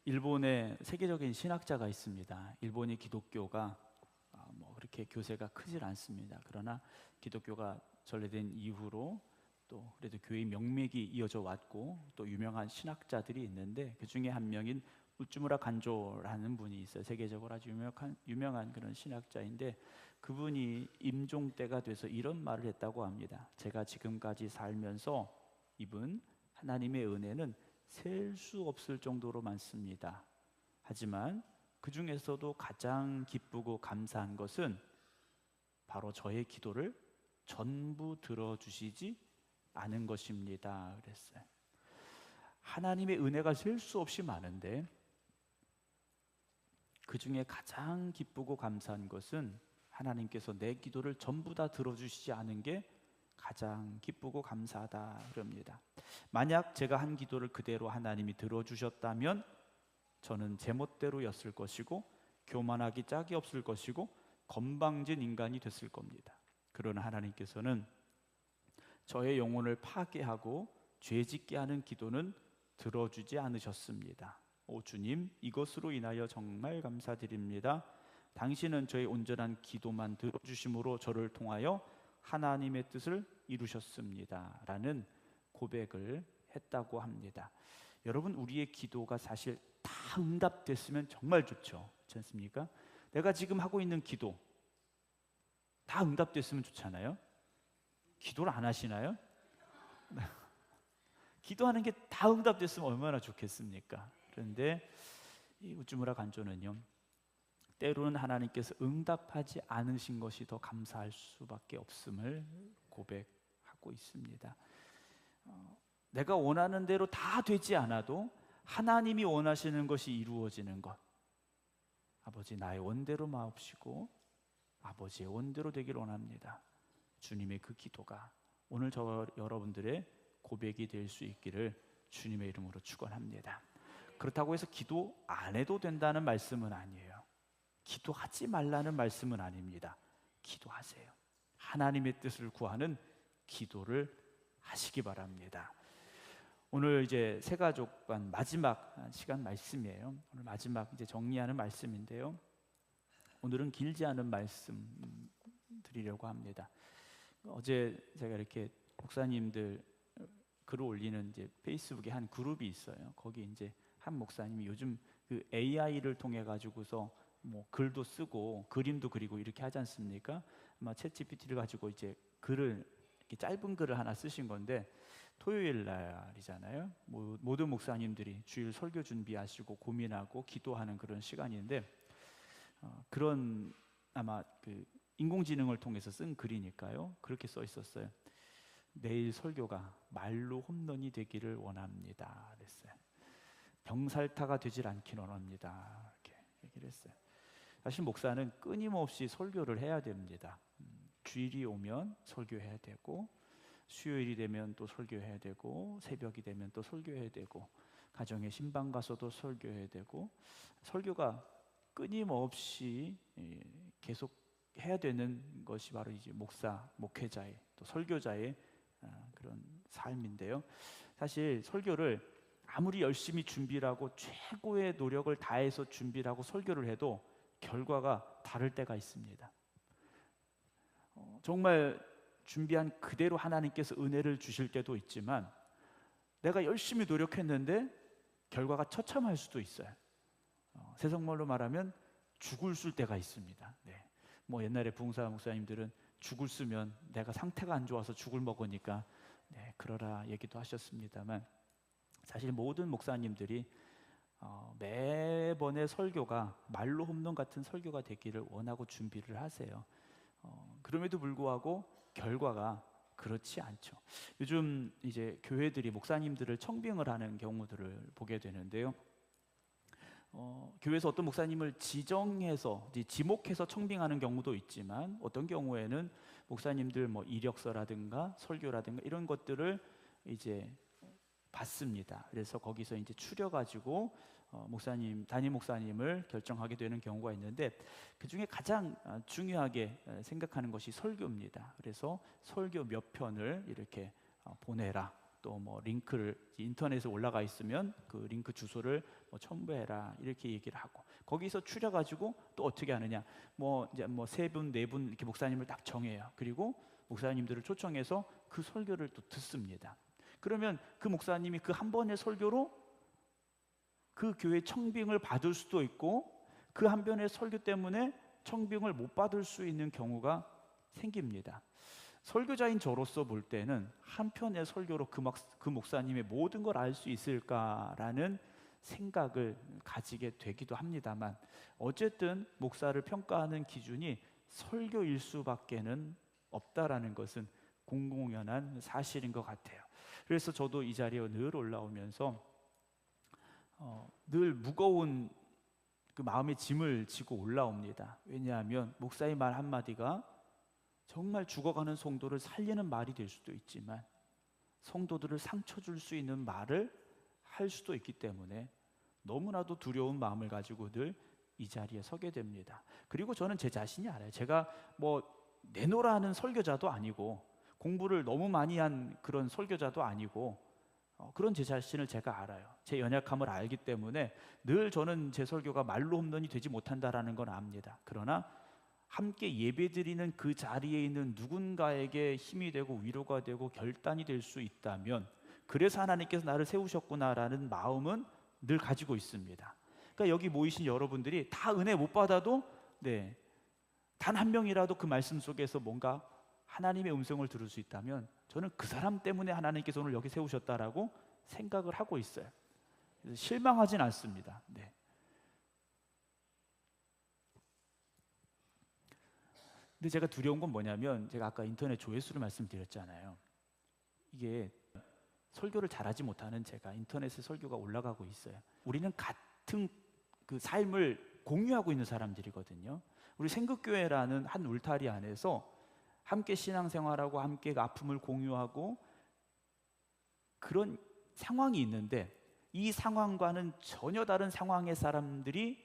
일본에 세계적인 신학자가 있습니다. 일본의 기독교가 그렇게 교세가 크질 않습니다. 그러나 기독교가 전래된 이후로 또 그래도 교회의 명맥이 이어져 왔고 또 유명한 신학자들이 있는데, 그 중에 한 명인 우츠무라 간조라는 분이 있어요. 세계적으로 아주 유명한 그런 신학자인데, 그분이 임종 때가 돼서 이런 말을 했다고 합니다. 제가 지금까지 살면서 입은 하나님의 은혜는 셀 수 없을 정도로 많습니다. 하지만 그 중에서도 가장 기쁘고 감사한 것은 바로 저의 기도를 전부 들어주시지 않은 것입니다. 그랬어요. 하나님의 은혜가 셀 수 없이 많은데 그 중에 가장 기쁘고 감사한 것은 하나님께서 내 기도를 전부 다 들어주시지 않은 게 가장 기쁘고 감사하다 그럽니다. 만약 제가 한 기도를 그대로 하나님이 들어주셨다면 저는 제멋대로였을 것이고 교만하기 짝이 없을 것이고 건방진 인간이 됐을 겁니다. 그러나 하나님께서는 저의 영혼을 파괴하고 죄짓게 하는 기도는 들어주지 않으셨습니다. 오 주님, 이것으로 인하여 정말 감사드립니다. 당신은 저의 온전한 기도만 들어주심으로 저를 통하여 하나님의 뜻을 이루셨습니다 라는 고백을 했다고 합니다. 여러분, 우리의 기도가 사실 다 응답됐으면 정말 좋죠. 그렇지 않습니까? 내가 지금 하고 있는 기도 다 응답됐으면 좋잖아요. 기도를 안 하시나요? 기도하는 게 다 응답됐으면 얼마나 좋겠습니까? 그런데 이 우츠무라 간조는요, 때로는 하나님께서 응답하지 않으신 것이 더 감사할 수밖에 없음을 고백하고 있습니다. 내가 원하는 대로 다 되지 않아도 하나님이 원하시는 것이 이루어지는 것, 아버지 나의 원대로 마옵시고 아버지의 원대로 되길 원합니다. 주님의 그 기도가 오늘 여러분들의 고백이 될 수 있기를 주님의 이름으로 축원합니다. 그렇다고 해서 기도 안 해도 된다는 말씀은 아니에요. 기도하지 말라는 말씀은 아닙니다. 기도하세요. 하나님의 뜻을 구하는 기도를 하시기 바랍니다. 오늘 이제 새가족반 마지막 시간 말씀이에요. 오늘 마지막 이제 정리하는 말씀인데요. 오늘은 길지 않은 말씀 드리려고 합니다. 어제 제가 이렇게 목사님들 글을 올리는 이제 페이스북에 한 그룹이 있어요. 거기 이제 한 목사님이 요즘 그 AI를 통해 가지고서 뭐 글도 쓰고 그림도 그리고 이렇게 하지 않습니까? 아마 챗GPT를 가지고 이제 글을 이렇게 짧은 글을 하나 쓰신 건데, 토요일 날이잖아요. 모든 목사님들이 주일 설교 준비하시고 고민하고 기도하는 그런 시간인데, 그런 아마 그 인공지능을 통해서 쓴 글이니까요. 그렇게 써 있었어요. 내일 설교가 말로 홈런이 되기를 원합니다. 그랬어요. 병살타가 되질 않기를 원합니다. 이렇게 얘기를 했어요. 사실 목사는 끊임없이 설교를 해야 됩니다. 주일이 오면 설교해야 되고, 수요일이 되면 또 설교해야 되고, 새벽이 되면 또 설교해야 되고, 가정의 신방 가서도 설교해야 되고, 설교가 끊임없이 계속 해야 되는 것이 바로 이제 목사, 목회자의 또 설교자의 그런 삶인데요. 사실 설교를 아무리 열심히 준비를 하고 최고의 노력을 다해서 준비를 하고 설교를 해도 결과가 다를 때가 있습니다. 정말 준비한 그대로 하나님께서 은혜를 주실 때도 있지만, 내가 열심히 노력했는데 결과가 처참할 수도 있어요. 세속말로 말하면 죽을 쓸 때가 있습니다. 네. 뭐 옛날에 부흥사 목사님들은 죽을 쓰면 내가 상태가 안 좋아서 죽을 먹으니까 네, 그러라 얘기도 하셨습니다만, 사실 모든 목사님들이 매번의 설교가 말로 홈런 같은 설교가 되기를 원하고 준비를 하세요. 그럼에도 불구하고 결과가 그렇지 않죠. 요즘 이제 교회들이 목사님들을 청빙을 하는 경우들을 보게 되는데요. 교회에서 어떤 목사님을 지정해서 지목해서 청빙하는 경우도 있지만, 어떤 경우에는 목사님들 뭐 이력서라든가 설교라든가 이런 것들을 이제 받습니다. 그래서 거기서 이제 추려가지고 목사님, 담임 목사님을 결정하게 되는 경우가 있는데, 그 중에 가장 중요하게 생각하는 것이 설교입니다. 그래서 설교 몇 편을 이렇게 보내라, 또 뭐 링크를 인터넷에 올라가 있으면 그 링크 주소를 뭐 첨부해라 이렇게 얘기를 하고, 거기서 추려가지고 또 어떻게 하느냐, 뭐 이제 뭐 세 분 네 분 이렇게 목사님을 딱 정해요. 그리고 목사님들을 초청해서 그 설교를 또 듣습니다. 그러면 그 목사님이 그 한 번의 설교로 그 교회 청빙을 받을 수도 있고, 그 한 번의 설교 때문에 청빙을 못 받을 수 있는 경우가 생깁니다. 설교자인 저로서 볼 때는 한 편의 설교로 그 목사님의 모든 걸 알 수 있을까라는 생각을 가지게 되기도 합니다만, 어쨌든 목사를 평가하는 기준이 설교일 수밖에는 없다라는 것은 공공연한 사실인 것 같아요. 그래서 저도 이 자리에 늘 올라오면서 늘 무거운 그 마음의 짐을 지고 올라옵니다. 왜냐하면 목사의 말 한마디가 정말 죽어가는 성도를 살리는 말이 될 수도 있지만, 성도들을 상처 줄 수 있는 말을 할 수도 있기 때문에 너무나도 두려운 마음을 가지고 늘 이 자리에 서게 됩니다. 그리고 저는 제 자신이 알아요. 제가 뭐 내노라 하는 설교자도 아니고, 공부를 너무 많이 한 그런 설교자도 아니고, 그런 제 자신을 제가 알아요. 제 연약함을 알기 때문에 늘 저는 제 설교가 말로 홈런이 되지 못한다라는 건 압니다. 그러나 함께 예배드리는 그 자리에 있는 누군가에게 힘이 되고 위로가 되고 결단이 될 수 있다면, 그래서 하나님께서 나를 세우셨구나라는 마음은 늘 가지고 있습니다. 그러니까 여기 모이신 여러분들이 다 은혜 못 받아도 단 한 명이라도 그 말씀 속에서 뭔가 하나님의 음성을 들을 수 있다면, 저는 그 사람 때문에 하나님께서 오늘 여기 세우셨다라고 생각을 하고 있어요. 그래서 실망하진 않습니다. 근데 제가 두려운 건 뭐냐면, 제가 아까 인터넷 조회수를 말씀드렸잖아요. 이게 설교를 잘하지 못하는 제가 인터넷에 설교가 올라가고 있어요. 우리는 같은 그 삶을 공유하고 있는 사람들이거든요. 우리 생극교회라는 한 울타리 안에서 함께 신앙생활하고 함께 아픔을 공유하고 그런 상황이 있는데, 이 상황과는 전혀 다른 상황의 사람들이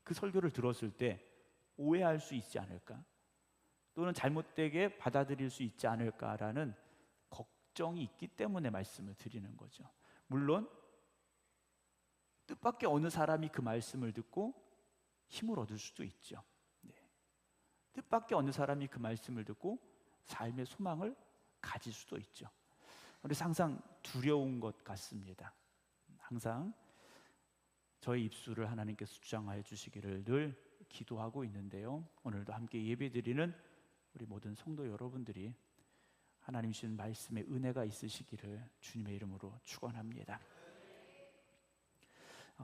그 설교를 들었을 때 오해할 수 있지 않을까, 또는 잘못되게 받아들일 수 있지 않을까라는 걱정이 있기 때문에 말씀을 드리는 거죠. 물론 뜻밖의 어느 사람이 그 말씀을 듣고 힘을 얻을 수도 있죠. 뜻밖의 어느 사람이 그 말씀을 듣고 삶의 소망을 가질 수도 있죠. 그래서 항상 두려운 것 같습니다. 항상 저의 입술을 하나님께서 주장하여 주시기를 늘 기도하고 있는데요. 오늘도 함께 예배드리는 우리 모든 성도 여러분들이 하나님 주신 말씀에 은혜가 있으시기를 주님의 이름으로 축원합니다.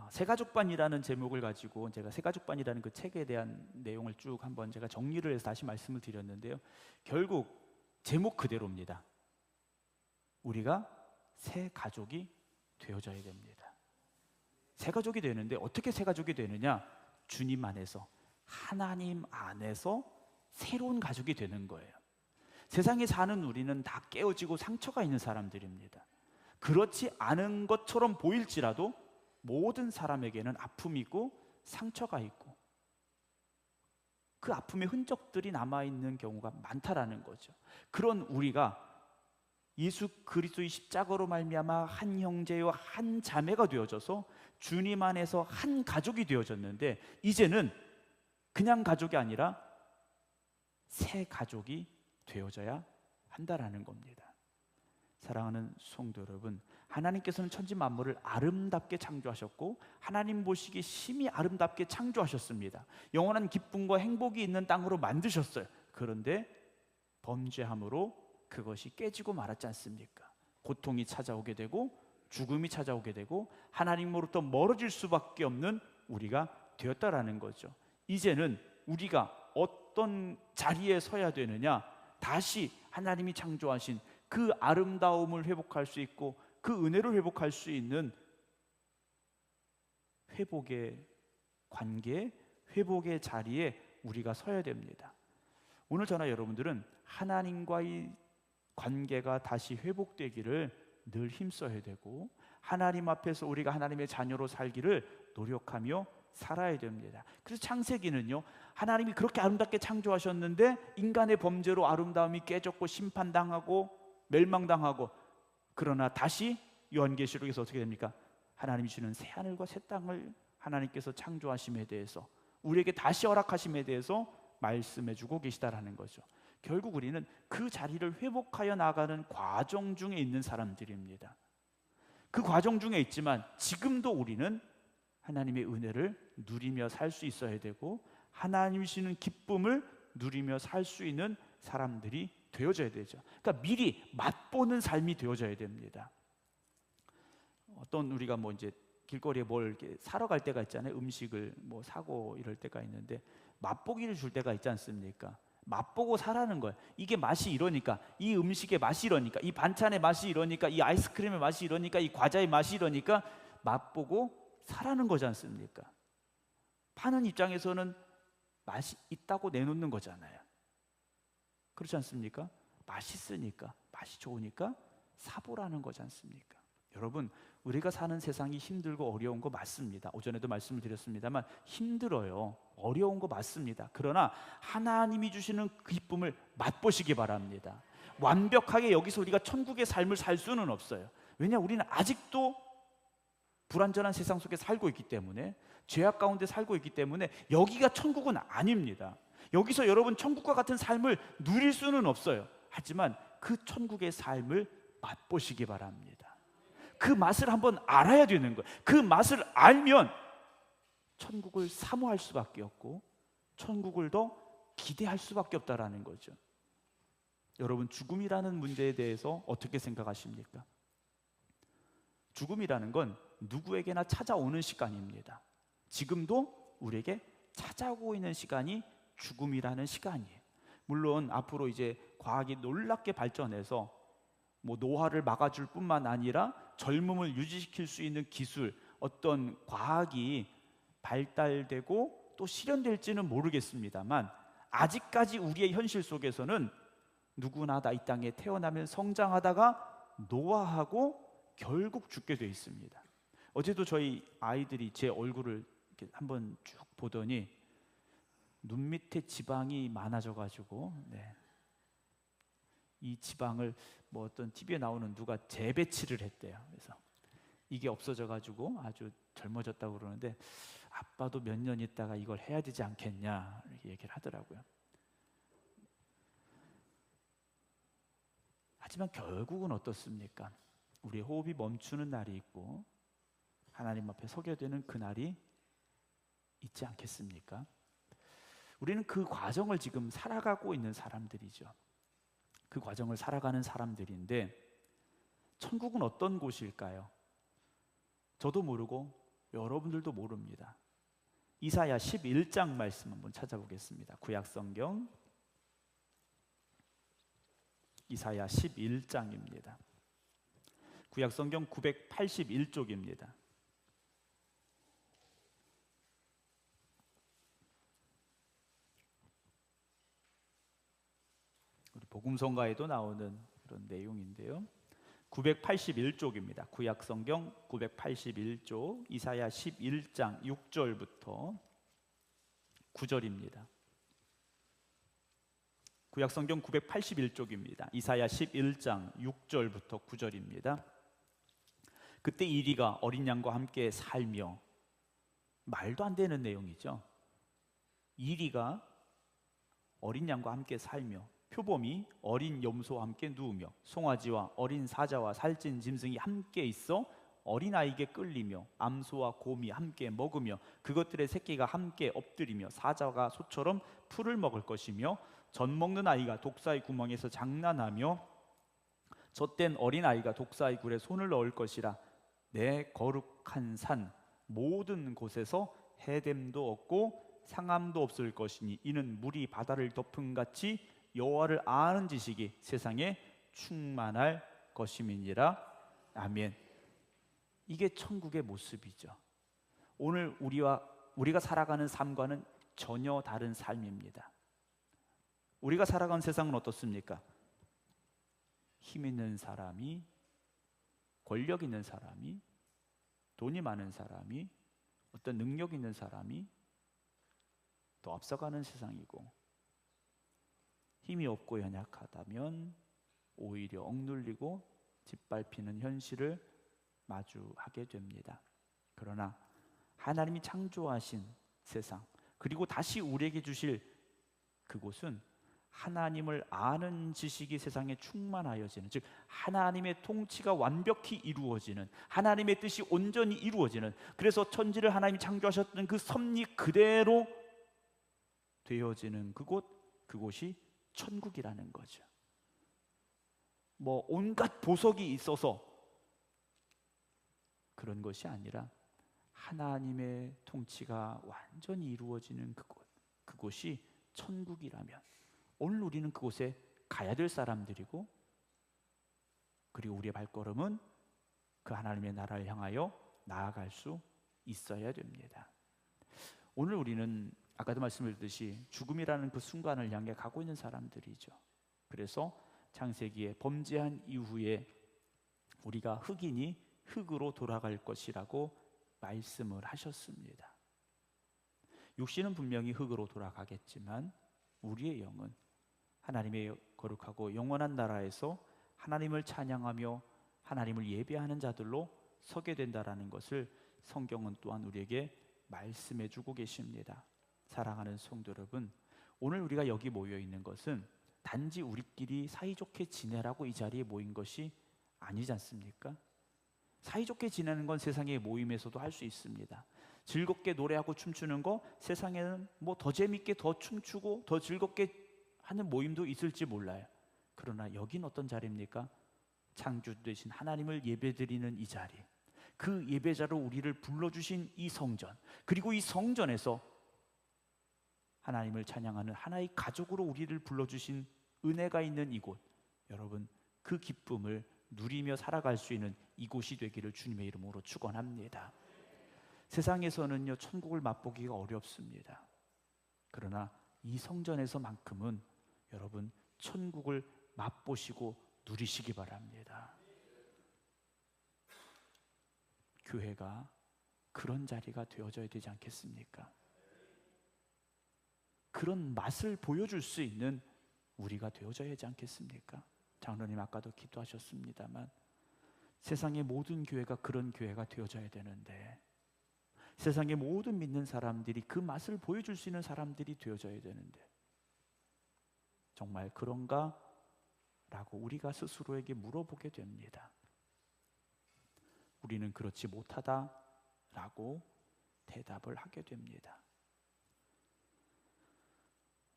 새가족반이라는 제목을 가지고 제가 새가족반이라는 그 책에 대한 내용을 쭉 한번 제가 정리를 해서 다시 말씀을 드렸는데요. 결국 제목 그대로입니다. 우리가 새 가족이 되어져야 됩니다. 새 가족이 되는데 어떻게 새 가족이 되느냐? 주님 안에서, 하나님 안에서 새로운 가족이 되는 거예요. 세상에 사는 우리는 다 깨어지고 상처가 있는 사람들입니다. 그렇지 않은 것처럼 보일지라도 모든 사람에게는 아픔이 있고 상처가 있고, 그 아픔의 흔적들이 남아있는 경우가 많다라는 거죠. 그런 우리가 예수 그리스도의 십자가로 말미암아 한 형제요 한 자매가 되어져서 주님 안에서 한 가족이 되어졌는데, 이제는 그냥 가족이 아니라 새 가족이 되어져야 한다라는 겁니다. 사랑하는 성도 여러분, 하나님께서는 천지 만물을 아름답게 창조하셨고 하나님 보시기에 심히 아름답게 창조하셨습니다. 영원한 기쁨과 행복이 있는 땅으로 만드셨어요. 그런데 범죄함으로 그것이 깨지고 말았지 않습니까? 고통이 찾아오게 되고 죽음이 찾아오게 되고 하나님으로부터 멀어질 수밖에 없는 우리가 되었다라는 거죠. 이제는 우리가 어떤 자리에 서야 되느냐? 다시 하나님이 창조하신 그 아름다움을 회복할 수 있고 그 은혜를 회복할 수 있는 회복의 관계, 회복의 자리에 우리가 서야 됩니다. 오늘 저나 여러분들은 하나님과의 관계가 다시 회복되기를 늘 힘써야 되고, 하나님 앞에서 우리가 하나님의 자녀로 살기를 노력하며 살아야 됩니다. 그래서 창세기는요, 하나님이 그렇게 아름답게 창조하셨는데 인간의 범죄로 아름다움이 깨졌고 심판당하고 멸망당하고 그러나 다시 요한계시록에서 어떻게 됩니까? 하나님이 주는 새 하늘과 새 땅을 하나님께서 창조하심에 대해서, 우리에게 다시 허락하심에 대해서 말씀해 주고 계시다라는 거죠. 결국 우리는 그 자리를 회복하여 나가는 과정 중에 있는 사람들입니다. 그 과정 중에 있지만 지금도 우리는 하나님의 은혜를 누리며 살 수 있어야 되고, 하나님이 주시는 기쁨을 누리며 살 수 있는 사람들이 되어져야 되죠. 그러니까 미리 맛보는 삶이 되어져야 됩니다. 어떤 우리가 뭐 이제 길거리에 뭘 이렇게 사러 갈 때가 있잖아요. 음식을 뭐 사고 이럴 때가 있는데 맛보기를 줄 때가 있지 않습니까? 맛보고 사라는 거예요. 이게 맛이 이러니까, 이 음식의 맛이 이러니까, 이 반찬의 맛이 이러니까, 이 아이스크림의 맛이 이러니까, 이 과자의 맛이 이러니까 맛보고 사라는 거지 않습니까? 파는 입장에서는 맛이 있다고 내놓는 거잖아요. 그렇지 않습니까? 맛있으니까, 맛이 좋으니까 사보라는 거지 않습니까? 여러분, 우리가 사는 세상이 힘들고 어려운 거 맞습니다. 오전에도 말씀을 드렸습니다만 힘들어요. 어려운 거 맞습니다. 그러나 하나님이 주시는 그 기쁨을 맛보시기 바랍니다. 완벽하게 여기서 우리가 천국의 삶을 살 수는 없어요. 왜냐, 우리는 아직도 불완전한 세상 속에 살고 있기 때문에, 죄악 가운데 살고 있기 때문에 여기가 천국은 아닙니다. 여기서 여러분 천국과 같은 삶을 누릴 수는 없어요. 하지만 그 천국의 삶을 맛보시기 바랍니다. 그 맛을 한번 알아야 되는 거예요. 그 맛을 알면 천국을 사모할 수밖에 없고 천국을 더 기대할 수밖에 없다라는 거죠. 여러분, 죽음이라는 문제에 대해서 어떻게 생각하십니까? 죽음이라는 건 누구에게나 찾아오는 시간입니다. 지금도 우리에게 찾아오고 있는 시간이 죽음이라는 시간이에요. 물론 앞으로 이제 과학이 놀랍게 발전해서 뭐 노화를 막아줄 뿐만 아니라 젊음을 유지시킬 수 있는 기술, 어떤 과학이 발달되고 또 실현될지는 모르겠습니다만, 아직까지 우리의 현실 속에서는 누구나 다 이 땅에 태어나면 성장하다가 노화하고 결국 죽게 돼 있습니다. 어제도 저희 아이들이 제 얼굴을 이렇게 한번 쭉 보더니 눈 밑에 지방이 많아져가지고, 이 지방을 뭐 어떤 TV에 나오는 누가 재배치를 했대요. 그래서 이게 없어져가지고 아주 젊어졌다고 그러는데, 아빠도 몇 년 있다가 이걸 해야 되지 않겠냐 이렇게 얘기를 하더라고요. 하지만 결국은 어떻습니까? 우리의 호흡이 멈추는 날이 있고 하나님 앞에 서게 되는 그날이 있지 않겠습니까? 우리는 그 과정을 지금 살아가고 있는 사람들이죠. 그 과정을 살아가는 사람들인데, 천국은 어떤 곳일까요? 저도 모르고 여러분들도 모릅니다. 이사야 11장 말씀 한번 찾아보겠습니다. 구약성경 이사야 11장입니다. 구약성경 981쪽입니다. 우리 복음성가에도 나오는 그런 내용인데요. 981쪽입니다. 구약성경 981쪽 이사야 11장 6절부터 9절입니다. 구약성경 981쪽입니다. 이사야 11장 6절부터 9절입니다. 그때 이리가 어린 양과 함께 살며, 말도 안 되는 내용이죠. 이리가 어린 양과 함께 살며, 표범이 어린 염소와 함께 누우며, 송아지와 어린 사자와 살찐 짐승이 함께 있어 어린아이에게 끌리며, 암소와 곰이 함께 먹으며 그것들의 새끼가 함께 엎드리며, 사자가 소처럼 풀을 먹을 것이며, 젖 먹는 아이가 독사의 구멍에서 장난하며, 젖된 어린아이가 독사의 굴에 손을 넣을 것이라. 내 거룩한 산 모든 곳에서 해됨도 없고 상함도 없을 것이니, 이는 물이 바다를 덮은 같이 여호와를 아는 지식이 세상에 충만할 것임이니라. 아멘. 이게 천국의 모습이죠. 오늘 우리가 살아가는 삶과는 전혀 다른 삶입니다. 우리가 살아가는 세상은 어떻습니까? 힘 있는 사람이, 권력 있는 사람이, 돈이 많은 사람이, 어떤 능력 있는 사람이 더 앞서가는 세상이고, 힘이 없고 연약하다면 오히려 억눌리고 짓밟히는 현실을 마주하게 됩니다. 그러나 하나님이 창조하신 세상, 그리고 다시 우리에게 주실 그곳은 하나님을 아는 지식이 세상에 충만하여지는, 즉 하나님의 통치가 완벽히 이루어지는, 하나님의 뜻이 온전히 이루어지는, 그래서 천지를 하나님이 창조하셨던 그 섭리 그대로 되어지는 그곳이 천국이라는 거죠. 뭐 온갖 보석이 있어서 그런 것이 아니라 하나님의 통치가 완전히 이루어지는 그곳이 천국이라면 오늘 우리는 그곳에 가야 될 사람들이고, 그리고 우리의 발걸음은 그 하나님의 나라를 향하여 나아갈 수 있어야 됩니다. 오늘 우리는 아까도 말씀드렸듯이 죽음이라는 그 순간을 향해 가고 있는 사람들이죠. 그래서 창세기에 범죄한 이후에 우리가 흙이니 흙으로 돌아갈 것이라고 말씀을 하셨습니다. 육신은 분명히 흙으로 돌아가겠지만 우리의 영은 하나님의 거룩하고 영원한 나라에서 하나님을 찬양하며 하나님을 예배하는 자들로 서게 된다라는 것을 성경은 또한 우리에게 말씀해 주고 계십니다. 사랑하는 성도 여러분, 오늘 우리가 여기 모여 있는 것은 단지 우리끼리 사이좋게 지내라고 이 자리에 모인 것이 아니지 않습니까? 사이좋게 지내는 건 세상의 모임에서도 할 수 있습니다. 즐겁게 노래하고 춤추는 거, 세상에는 뭐 더 재밌게 더 춤추고 더 즐겁게 하는 모임도 있을지 몰라요. 그러나 여긴 어떤 자리입니까? 창조주되신 하나님을 예배드리는 이 자리, 그 예배자로 우리를 불러주신 이 성전, 그리고 이 성전에서 하나님을 찬양하는 하나의 가족으로 우리를 불러주신 은혜가 있는 이곳, 여러분 그 기쁨을 누리며 살아갈 수 있는 이곳이 되기를 주님의 이름으로 축원합니다. 세상에서는요 천국을 맛보기가 어렵습니다. 그러나 이 성전에서만큼은 여러분 천국을 맛보시고 누리시기 바랍니다. 교회가 그런 자리가 되어져야 되지 않겠습니까? 그런 맛을 보여줄 수 있는 우리가 되어져야 하지 않겠습니까? 장로님 아까도 기도하셨습니다만 세상의 모든 교회가 그런 교회가 되어져야 되는데, 세상의 모든 믿는 사람들이 그 맛을 보여줄 수 있는 사람들이 되어져야 되는데 정말 그런가? 라고 우리가 스스로에게 물어보게 됩니다. 우리는 그렇지 못하다라고 대답을 하게 됩니다.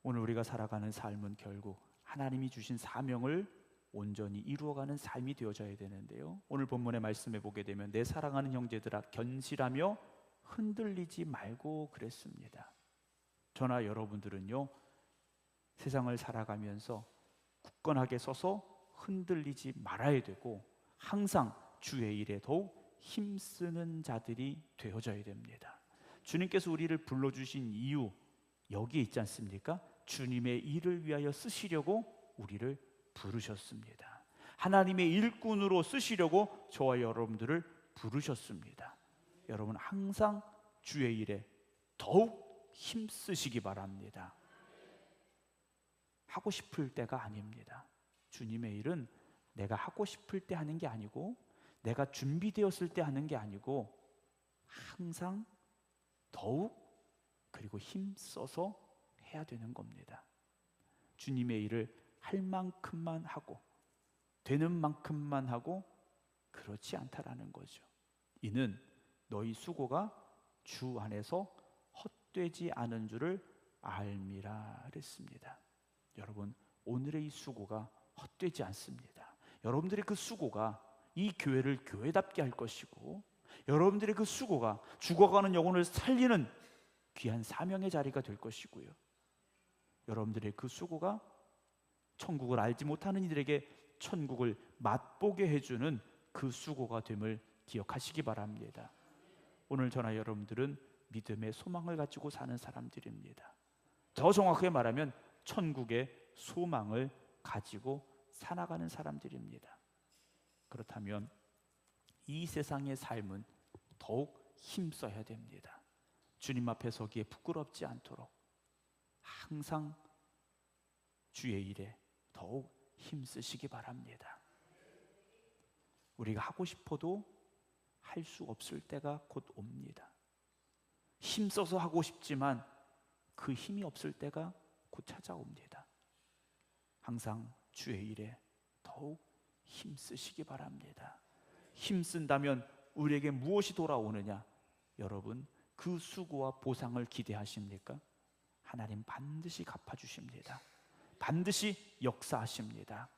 오늘 우리가 살아가는 삶은 결국 하나님이 주신 사명을 온전히 이루어가는 삶이 되어져야 되는데요, 오늘 본문의 말씀에 보게 되면 내 사랑하는 형제들아 견실하며 흔들리지 말고 그랬습니다. 저나 여러분들은요 세상을 살아가면서 굳건하게 서서 흔들리지 말아야 되고 항상 주의 일에 더욱 힘쓰는 자들이 되어져야 됩니다. 주님께서 우리를 불러주신 이유 여기에 있지 않습니까? 주님의 일을 위하여 쓰시려고 우리를 부르셨습니다. 하나님의 일꾼으로 쓰시려고 저와 여러분들을 부르셨습니다. 여러분 항상 주의 일에 더욱 힘쓰시기 바랍니다. 하고 싶을 때가 아닙니다. 주님의 일은 내가 하고 싶을 때 하는 게 아니고 내가 준비되었을 때 하는 게 아니고 항상 더욱 그리고 힘써서 해야 되는 겁니다. 주님의 일을 할 만큼만 하고 되는 만큼만 하고 그렇지 않다라는 거죠. 이는 너희 수고가 주 안에서 헛되지 않은 줄을 알미라 그랬습니다. 여러분 오늘의 이 수고가 헛되지 않습니다. 여러분들의 그 수고가 이 교회를 교회답게 할 것이고 여러분들의 그 수고가 죽어가는 영혼을 살리는 귀한 사명의 자리가 될 것이고요, 여러분들의 그 수고가 천국을 알지 못하는 이들에게 천국을 맛보게 해주는 그 수고가 됨을 기억하시기 바랍니다. 오늘 저나 여러분들은 믿음의 소망을 가지고 사는 사람들입니다. 더 정확하게 말하면 천국의 소망을 가지고 살아가는 사람들입니다. 그렇다면 이 세상의 삶은 더욱 힘써야 됩니다. 주님 앞에 서기에 부끄럽지 않도록 항상 주의 일에 더욱 힘쓰시기 바랍니다. 우리가 하고 싶어도 할 수 없을 때가 곧 옵니다. 힘써서 하고 싶지만 그 힘이 없을 때가 곧 찾아옵니다. 항상 주의 일에 더욱 힘쓰시기 바랍니다. 힘쓴다면 우리에게 무엇이 돌아오느냐? 여러분, 그 수고와 보상을 기대하십니까? 하나님 반드시 갚아주십니다. 반드시 역사하십니다.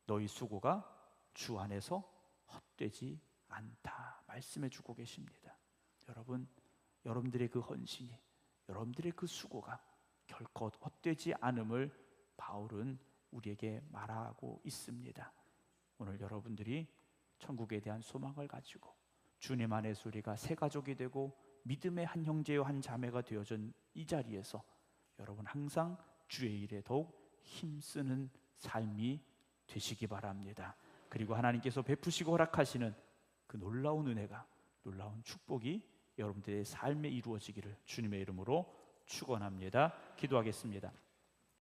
너희 수고가 주 안에서 헛되지 않다 말씀해 주고 계십니다. 여러분, 여러분들의 그 헌신이, 여러분들의 그 수고가 결코 헛되지 않음을 바울은 우리에게 말하고 있습니다. 오늘 여러분들이 천국에 대한 소망을 가지고 주님 안에서 우리가 새 가족이 되고 믿음의 한 형제요 한 자매가 되어진 이 자리에서 여러분 항상 주의 일에 더욱 힘쓰는 삶이 되시기 바랍니다. 그리고 하나님께서 베푸시고 허락하시는 그 놀라운 은혜가, 놀라운 축복이 여러분들의 삶에 이루어지기를 주님의 이름으로 축원합니다. 기도하겠습니다.